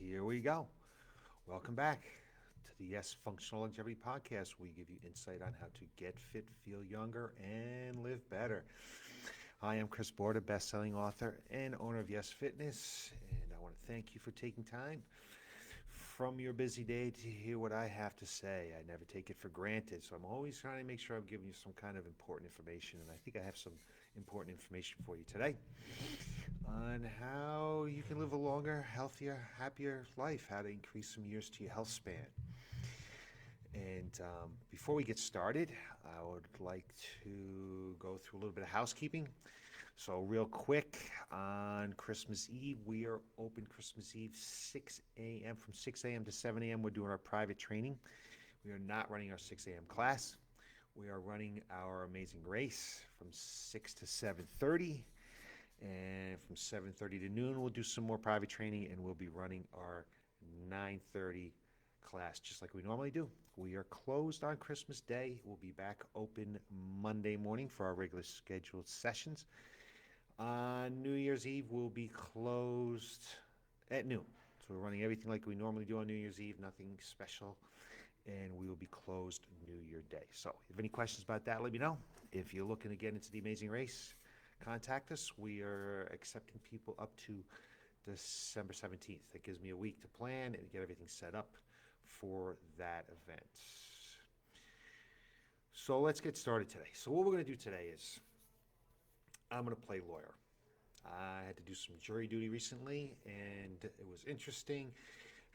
Here we go. Welcome back to the Yes Functional Longevity Podcast. We give you insight on how to get fit, feel younger, and live better. I am Chris Borda, best-selling author and owner of Yes Fitness, and I want to thank you for taking time from your busy day to hear what I have to say. I never take it for granted, so I'm always trying to make sure I'm giving you some kind of important information, and I think I have some important information for you today on how you can live a longer, healthier, happier life, how to increase some years to your health span. And before we get started, I would like to go through a little bit of housekeeping. So real quick, on Christmas Eve, we are open Christmas Eve 6 a.m. From 6 a.m. to 7 a.m. We're doing our private training. We are not running our 6 a.m. class. We are running our amazing race from 6 to 7:30. And from 7:30 to noon, we'll do some more private training, and we'll be running our 9:30 class, just like we normally do. We are closed on Christmas Day. We'll be back open Monday morning for our regular scheduled sessions. On New Year's Eve, we'll be closed at noon. So we're running everything like we normally do on New Year's Eve, nothing special. And we will be closed New Year Day. So if you have any questions about that, let me know. If you're looking to get into the amazing race, contact us. We are accepting people up to December 17th. That gives me a week to plan and get everything set up for that event. So let's get started today. So what we're going to do today is I'm going to play lawyer. I had to do some jury duty recently, and it was interesting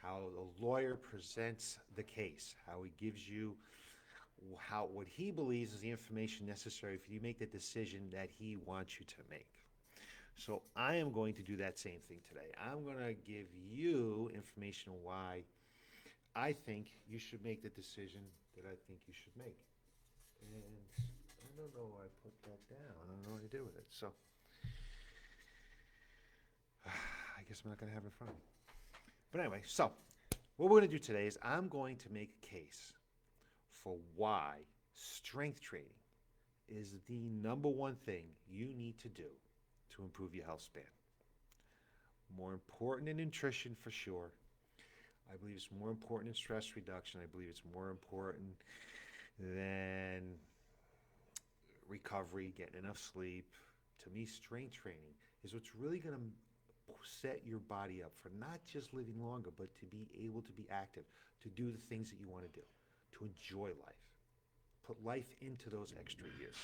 how the lawyer presents the case, how he gives you what he believes is the information necessary for you to make the decision that he wants you to make. So I am going to do that same thing today. I'm going to give you information on why I think you should make the decision that I think you should make. And I don't know why I put that down. I don't know what to do with it. So I guess I'm not going to have it in front of me. But anyway, so what we're going to do today is I'm going to make a case for why strength training is the number one thing you need to do to improve your health span. More important than nutrition for sure. I believe it's more important than stress reduction. I believe it's more important than recovery, getting enough sleep. To me, strength training is what's really going to set your body up for not just living longer, but to be able to be active, to do the things that you want to do, to enjoy life, put life into those extra years.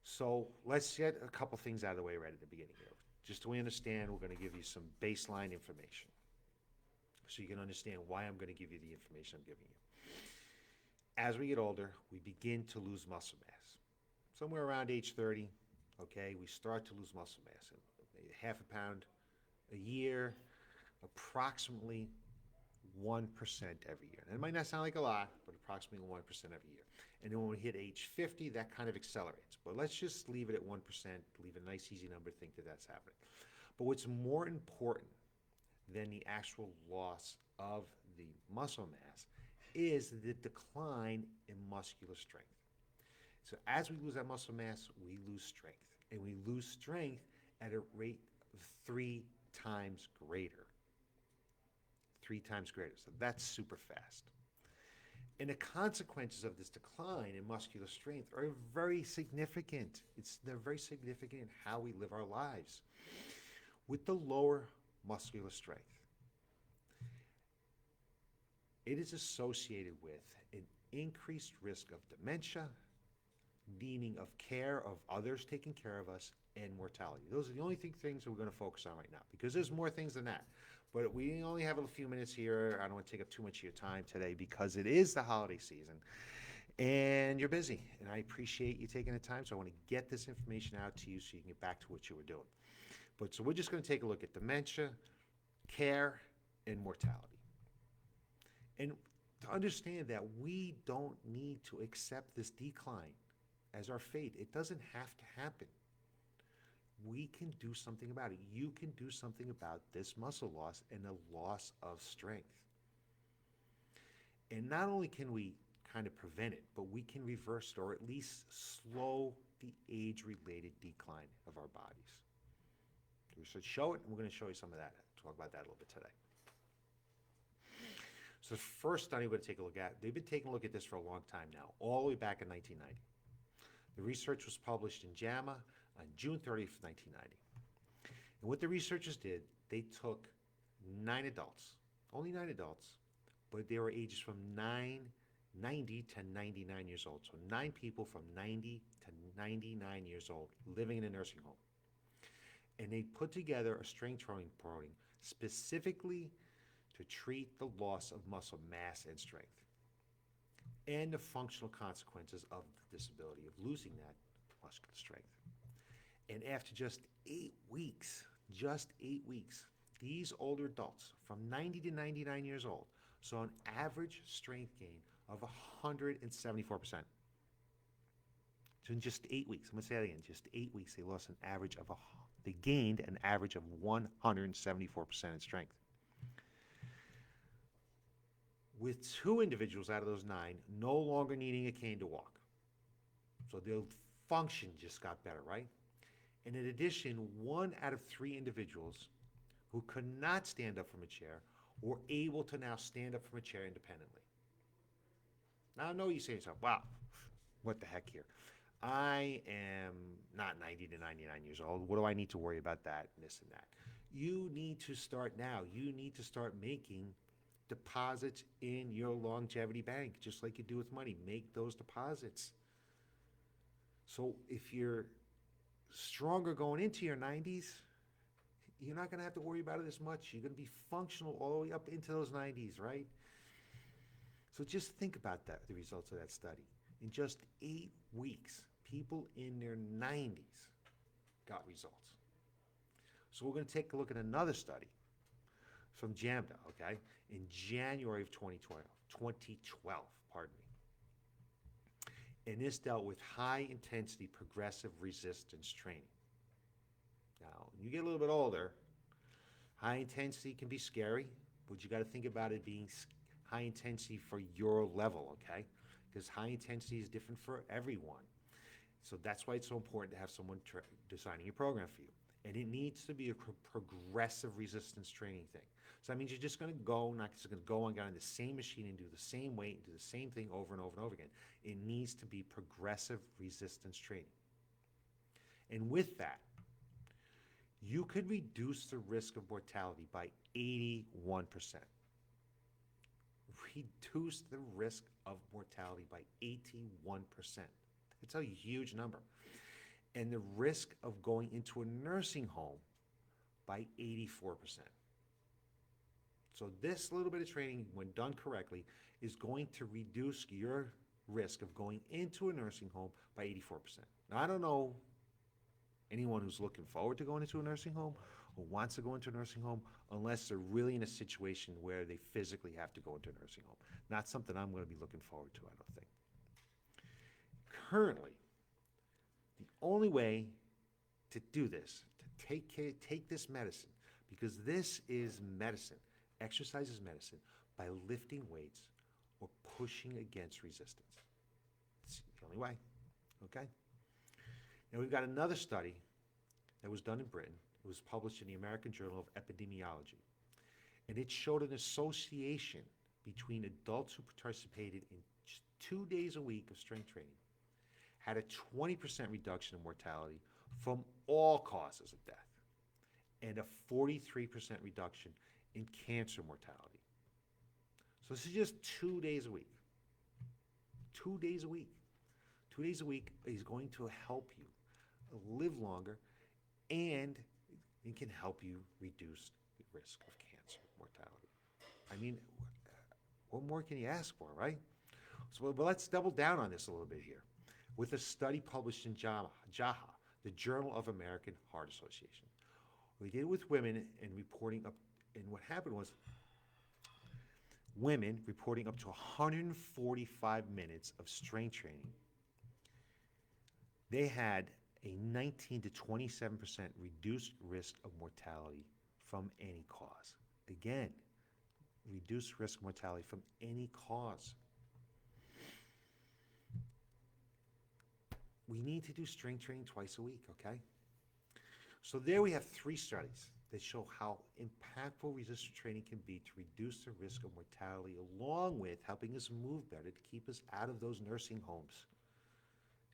So let's get a couple things out of the way right at the beginning here. Just so we understand, we're going to give you some baseline information so you can understand why I'm going to give you the information I'm giving you. As we get older, we begin to lose muscle mass. Somewhere around age 30, okay, we start to lose muscle mass. Half a pound a year, approximately 1% every year. And it might not sound like a lot, but approximately 1% every year. And then when we hit age 50, that kind of accelerates. But let's just leave it at 1%, leave a nice easy number, think that that's happening. But what's more important than the actual loss of the muscle mass is the decline in muscular strength. So as we lose that muscle mass, we lose strength. And we lose strength at a rate of 3 times greater. 3 times greater. So that's super fast. And the consequences of this decline in muscular strength are very significant. They're very significant in how we live our lives. With the lower muscular strength, it is associated with an increased risk of dementia, needing of care of others taking care of us, and mortality. Those are the only things we're going to focus on right now, because there's more things than that. But we only have a few minutes here. I don't want to take up too much of your time today because it is the holiday season and you're busy. And I appreciate you taking the time. So I want to get this information out to you so you can get back to what you were doing. But so we're just going to take a look at dementia, care, and mortality. And to understand that we don't need to accept this decline as our fate. It doesn't have to happen. We can do something about it. You can do something about this muscle loss and the loss of strength. And not only can we kind of prevent it, but we can reverse it or at least slow the age-related decline of our bodies. We should show it, and we're going to show you some of that talk about that a little bit today. So the first study we're going to take a look at, they've been taking a look at this for a long time now, all the way back in 1990. The research was published in JAMA on June 30th, 1990. And what the researchers did, they took 9 adults, only 9 adults, but they were ages from 90 to 99 years old. So 9 people from 90 to 99 years old living in a nursing home. And they put together a strength training program specifically to treat the loss of muscle mass and strength and the functional consequences of the disability of losing that muscular strength. And after just 8 weeks, these older adults from 90 to 99 years old saw an average strength gain of 174%. So in just 8 weeks, I'm going to say that again, just 8 weeks, they gained an average of 174% in strength. With 2 individuals out of those 9 no longer needing a cane to walk. So their function just got better, right? And in addition, 1 out of 3 individuals who could not stand up from a chair were able to now stand up from a chair independently. Now I know you say to yourself, wow, what the heck here? I am not 90 to 99 years old. What do I need to worry about that and this and that? You need to start now. You need to start making deposits in your longevity bank, just like you do with money. Make those deposits. So if you're stronger going into your 90s, you're not going to have to worry about it as much. You're going to be functional all the way up into those 90s, right? So just think about that, the results of that study. In just 8 weeks, people in their 90s got results. So we're going to take a look at another study from JAMA, okay, in January of 2012, pardon me. And this dealt with high-intensity progressive resistance training. Now, when you get a little bit older, high intensity can be scary, but you got to think about it being high intensity for your level, okay? Because high intensity is different for everyone. So that's why it's so important to have someone designing your program for you. And it needs to be a progressive resistance training thing. So that means you're just going to go, not just going to go and get on the same machine and do the same weight and do the same thing over and over and over again. It needs to be progressive resistance training. And with that, you could reduce the risk of mortality by 81%. Reduce the risk of mortality by 81%. It's a huge number. And the risk of going into a nursing home by 84%. So this little bit of training, when done correctly, is going to reduce your risk of going into a nursing home by 84%. Now, I don't know anyone who's looking forward to going into a nursing home or wants to go into a nursing home unless they're really in a situation where they physically have to go into a nursing home. Not something I'm going to be looking forward to, I don't think. Currently, the only way to do this, to take this medicine, because this is medicine, exercise is medicine, by lifting weights or pushing against resistance. It's the only way, okay? Now we've got another study that was done in Britain. It was published in the American Journal of Epidemiology. And it showed an association between adults who participated in just 2 days a week of strength training had a 20% reduction in mortality from all causes of death and a 43% reduction in cancer mortality. So this is just 2 days a week. 2 days a week. 2 days a week is going to help you live longer, and it can help you reduce the risk of cancer mortality. I mean, what more can you ask for, right? So but let's double down on this a little bit here with a study published in JAHA, the Journal of American Heart Association. We did it with women and reporting up, and what happened was women reporting up to 145 minutes of strength training. They had a 19 to 27% reduced risk of mortality from any cause. Again, reduced risk of mortality from any cause. We need to do strength training twice a week, okay? So there we have 3 studies that show how impactful resistance training can be to reduce the risk of mortality, along with helping us move better to keep us out of those nursing homes.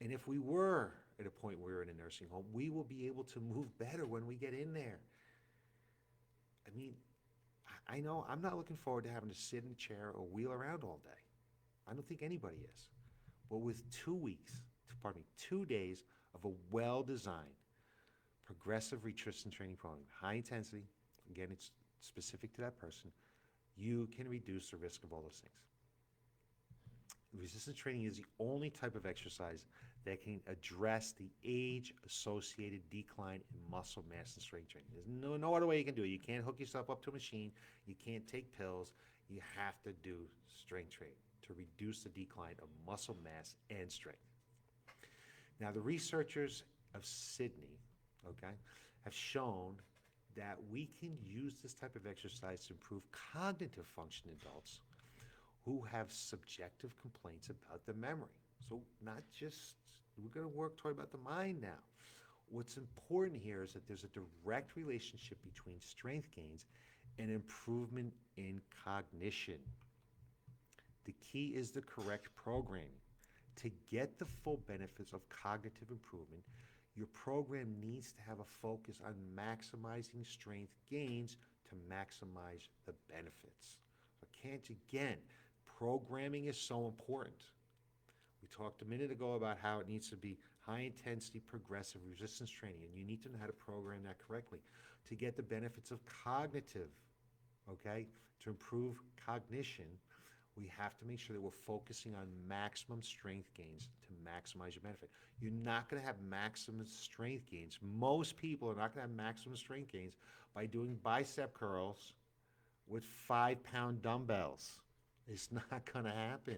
And if we were at a point where we're in a nursing home, we will be able to move better when we get in there. I mean, I know I'm not looking forward to having to sit in a chair or wheel around all day. I don't think anybody is. But with 2 days of a well-designed, progressive resistance training program, high intensity, again, it's specific to that person, you can reduce the risk of all those things. Resistance training is the only type of exercise that can address the age-associated decline in muscle mass and strength training. There's no other way you can do it. You can't hook yourself up to a machine. You can't take pills. You have to do strength training to reduce the decline of muscle mass and strength. Now, the researchers of Sydney, have shown that we can use this type of exercise to improve cognitive function in adults who have subjective complaints about the memory. So not just, we're going to work toward about the mind now. What's important here is that there's a direct relationship between strength gains and improvement in cognition. The key is the correct programming. To get the full benefits of cognitive improvement, your program needs to have a focus on maximizing strength gains to maximize the benefits. Again, programming is so important. We talked a minute ago about how it needs to be high-intensity progressive resistance training, and you need to know how to program that correctly to get the benefits of cognitive, to improve cognition. We have to make sure that we're focusing on maximum strength gains to maximize your benefit. You're not going to have maximum strength gains. Most people are not going to have maximum strength gains by doing bicep curls with 5-pound dumbbells. It's not going to happen.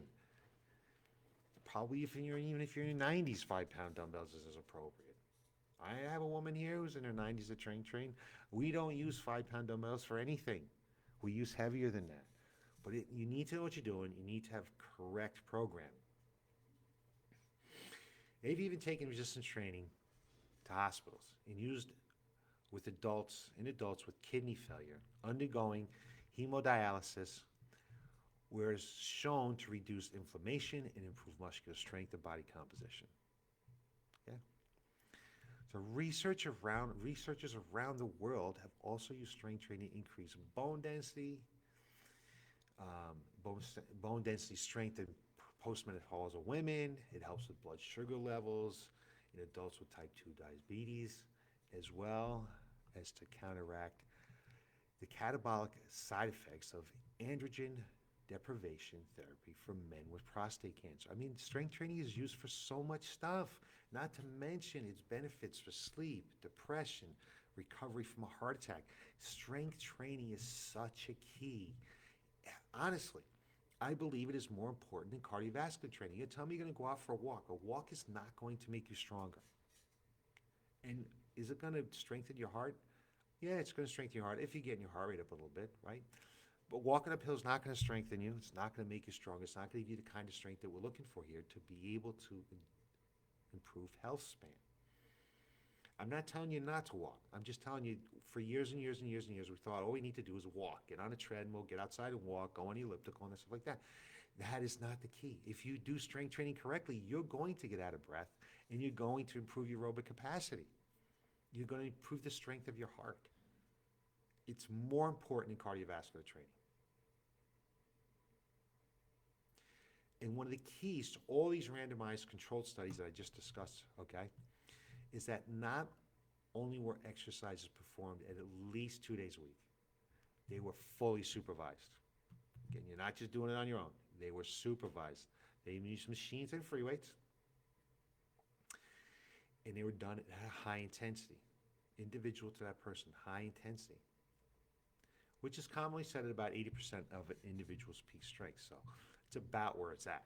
Probably even if you're in your 90s, 5-pound dumbbells is appropriate. I have a woman here who's in her 90s that train. We don't use 5-pound dumbbells for anything. We use heavier than that. But you need to know what you're doing. You need to have correct programming. They've even taken resistance training to hospitals and used with adults with kidney failure undergoing hemodialysis, where it's shown to reduce inflammation and improve muscular strength and body composition. So researchers around the world have also used strength training to increase bone density, bone density strength in postmenopausal women. It helps with blood sugar levels in adults with type 2 diabetes, as well as to counteract the catabolic side effects of androgen deprivation therapy for men with prostate cancer. I mean, strength training is used for so much stuff, not to mention its benefits for sleep, depression, recovery from a heart attack. Strength training is such a key. Honestly, I believe it is more important than cardiovascular training. You tell me you're going to go out for a walk. A walk is not going to make you stronger. And is it going to strengthen your heart? Yeah, it's going to strengthen your heart if you're getting your heart rate up a little bit, right? But walking uphill is not going to strengthen you. It's not going to make you stronger. It's not going to give you the kind of strength that we're looking for here to be able to improve health span. I'm not telling you not to walk. I'm just telling you, for years and years and years and years, we thought all we need to do is walk, get on a treadmill, get outside and walk, go on the elliptical and stuff like that. That is not the key. If you do strength training correctly, you're going to get out of breath and you're going to improve your aerobic capacity. You're going to improve the strength of your heart. It's more important than cardiovascular training. And one of the keys to all these randomized controlled studies that I just discussed, is that not only were exercises performed at least 2 days a week, they were fully supervised. Again, you're not just doing it on your own. They were supervised. They even used machines and free weights. And they were done at a high intensity, individual to that person, high intensity, which is commonly set at about 80% of an individual's peak strength. So it's about where it's at.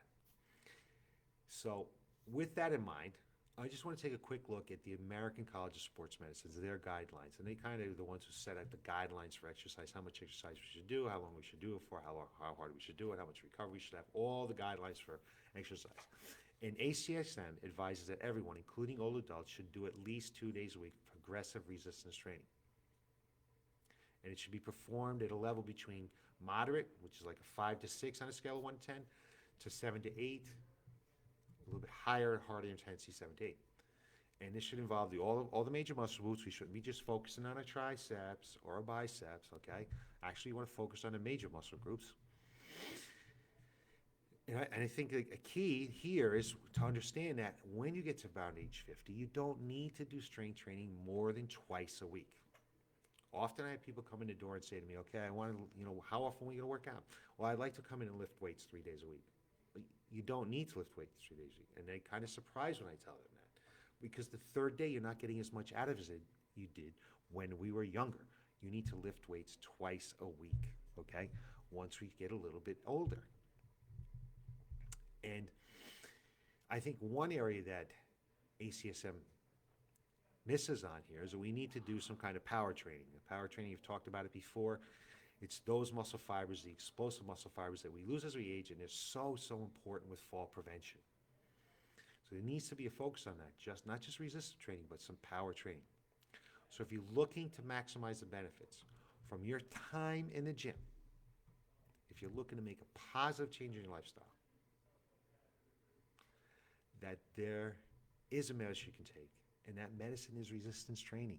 So with that in mind, I just want to take a quick look at the American College of Sports Medicine, their guidelines. And they kind of are the ones who set out the guidelines for exercise, how much exercise we should do, how long we should do it for, how hard we should do it, how much recovery we should have, all the guidelines for exercise. And ACSM advises that everyone, including older adults, should do at least 2 days a week progressive resistance training. And it should be performed at a level between moderate, which is like a 5 to 6 on a scale of 1 to 10, to 7 to 8, a little bit higher, harder intensity, 7 to 8. And this should involve all the major muscle groups. We shouldn't be just focusing on our triceps or our biceps, okay? Actually, you want to focus on the major muscle groups. And I think a key here is to understand that when you get to about age 50, you don't need to do strength training more than twice a week. Often I have people come in the door and say to me, okay, I want to, how often are we going to work out? Well, I'd like to come in and lift weights 3 days a week. But you don't need to lift weights 3 days a week. And they kind of surprised when I tell them that. Because the third day, you're not getting as much out of it as you did when we were younger. You need to lift weights twice a week, okay? Once we get a little bit older. And I think one area that ACSM misses on here is that we need to do some kind of power training. The power training, you've talked about it before. It's those muscle fibers, the explosive muscle fibers that we lose as we age, and they're so, so important with fall prevention. So there needs to be a focus on that, not just resistance training, but some power training. So if you're looking to maximize the benefits from your time in the gym, if you're looking to make a positive change in your lifestyle, that there is a medicine you can take, and that medicine is resistance training.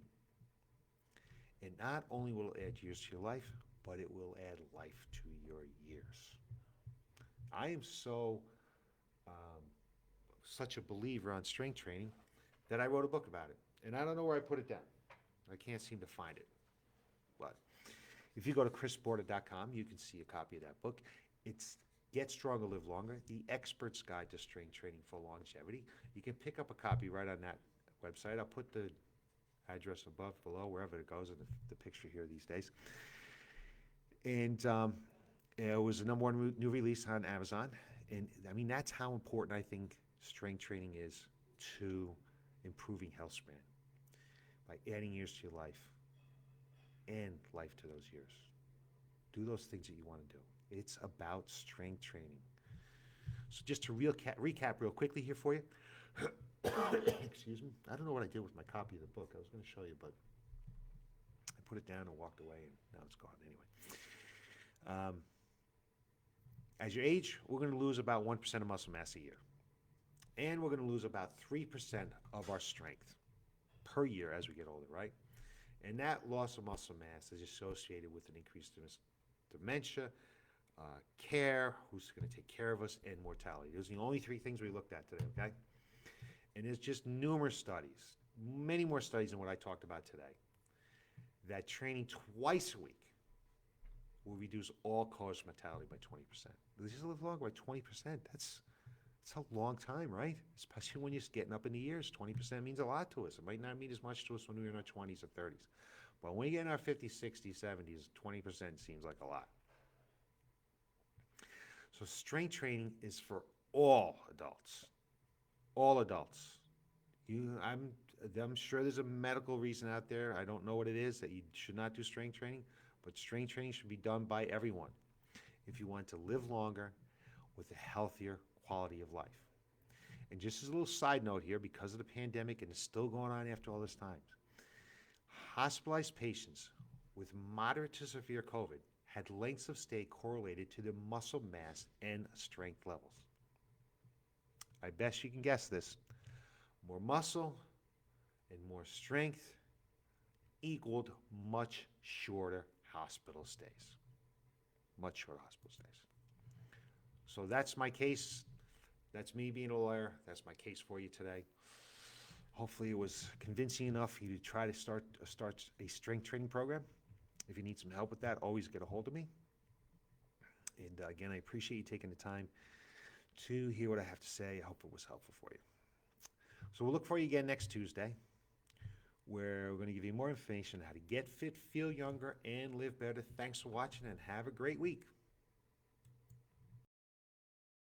And not only will it add years to your life, but it will add life to your years. I am such a believer on strength training that I wrote a book about it. And I don't know where I put it down. I can't seem to find it. But if you go to chrisborda.com, you can see a copy of that book. It's Get Stronger, Live Longer, the expert's guide to strength training for longevity. You can pick up a copy right on that website. I'll put the address below, wherever it goes in the picture here these days. And it was the #1 new release on Amazon. And I mean, that's how important I think strength training is to improving health span, by adding years to your life and life to those years. Do those things that you want to do. It's about strength training. So just to recap real quickly here for you. Excuse me. I don't know what I did with my copy of the book. I was going to show you, but I put it down and walked away, and now it's gone anyway. As you age, we're going to lose about 1% of muscle mass a year. And we're going to lose about 3% of our strength per year as we get older, right? And that loss of muscle mass is associated with an increased dementia, care, who's going to take care of us, and mortality. Those are the only 3 things we looked at today, okay? And there's just numerous studies, many more studies than what I talked about today, that training twice a week will reduce all-cause mortality by 20%. Just live longer by 20%. That's a long time, right? Especially when you're getting up in the years. 20% means a lot to us. It might not mean as much to us when we're in our 20s or 30s. But when we get in our 50s, 60s, 70s, 20% seems like a lot. So strength training is for all adults. All adults. I'm sure there's a medical reason out there. I don't know what it is that you should not do strength training, but strength training should be done by everyone if you want to live longer with a healthier quality of life. And just as a little side note here, because of the pandemic, and it's still going on after all this time, hospitalized patients with moderate to severe COVID had lengths of stay correlated to their muscle mass and strength levels. I bet you can guess this. More muscle and more strength equaled much shorter hospital stays. Much shorter hospital stays. So that's my case. That's me being a lawyer. That's my case for you today. Hopefully it was convincing enough for you to try to start a strength training program. If you need some help with that, always get a hold of me. And again, I appreciate you taking the time to hear what I have to say. I hope it was helpful for you. So we'll look for you again next Tuesday, where we're going to give you more information on how to get fit, feel younger, and live better. Thanks for watching, and have a great week.